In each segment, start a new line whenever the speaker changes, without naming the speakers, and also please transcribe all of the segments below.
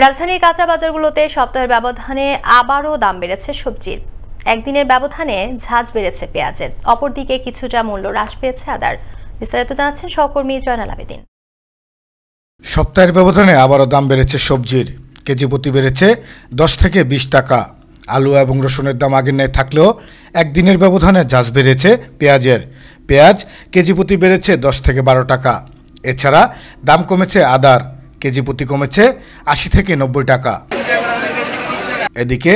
রাজধানীর কাঁচা বাজারগুলোতে সপ্তাহের ব্যবধানে আবারও দাম বেড়েছে সবজির। একদিনের ব্যবধানে ঝাঁজ বেড়েছে পেঁয়াজের, অপরদিকে কিছুটা মূল্য হ্রাস পেয়েছে আদার। বিস্তারিত জানাচ্ছেন সহকর্মী জয়নাল আবেদিন।
সপ্তাহের ব্যবধানে আবারও দাম বেড়েছে সবজির। কেজি প্রতি বেড়েছে 10 থেকে 20 টাকা। আলু এবং রসুনের দাম আগের ন্যায় থাকলেও একদিনের ব্যবধানে ঝাঁজ বেড়েছে পেঁয়াজের। পেঁয়াজ কেজি প্রতি বেড়েছে 10 থেকে 12 টাকা। এছাড়া দাম কমেছে আদার, কেজি প্রতি কমেছে 80 থেকে 90 টাকা। এদিকে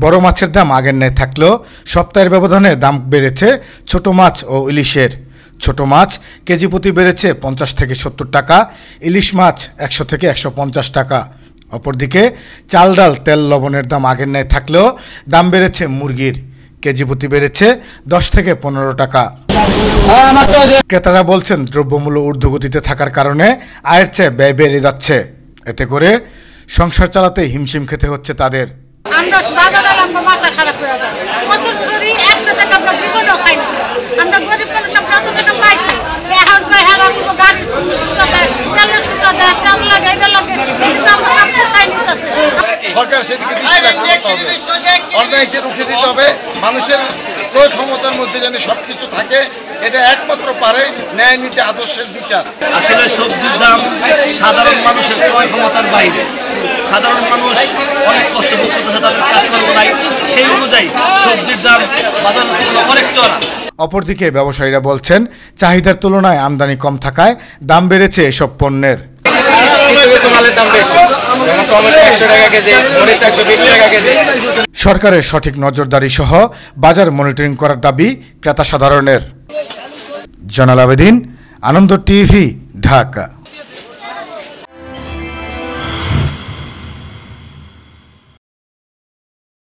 বড় মাছের দাম আগের ন্যায় থাকলেও সপ্তাহের ব্যবধানে দাম বেড়েছে ছোট মাছ ও ইলিশের। ছোট মাছ কেজি প্রতি বেড়েছে 50 থেকে 70 টাকা, ইলিশ মাছ 100 থেকে 150 টাকা। অপরদিকে চাল ডাল তেল লবণের দাম আগের ন্যায় থাকলেও দাম বেড়েছে মুরগির, কেজি প্রতি বেড়েছে 10 থেকে 15 টাকা। ক্রেতারা বলছেন দ্রব্যমূল্য ঊর্ধ্বগতিতে থাকার কারণে আয়ের চেয়ে ব্যয় বেড়ে যাচ্ছে। এতে করে সংসার চালাতে হিমশিম খেতে হচ্ছে তাদের।
সরকার সেদিকে অন্যায়কে রুখে দিতে হবে। মানুষের ক্রয় ক্ষমতার মধ্যে যেন সবকিছু থাকে, এটা একমাত্র পারে ন্যায় নীতি আদর্শের বিচার।
আসলে সবজির দাম সাধারণ মানুষের ক্রয় ক্ষমতার বাইরে। সাধারণ মানুষ অনেক কষ্ট করতেছে, তাদের কাজকর্ম নাই, সেই অনুযায়ী সবজির দাম বাজার অনেক চড়া।
অপরদিকে ব্যবসায়ীরা বলছেন চাহিদার তুলনায় আমদানি কম থাকায় দাম বেড়েছে এসব পণ্যের। সরকারের সঠিক নজরদারি সহ বাজার মনিটরিং করার দাবি ক্রেতা সাধারণের। জয়নাল আবেদিন, আনন্দ টিভি, ঢাকা।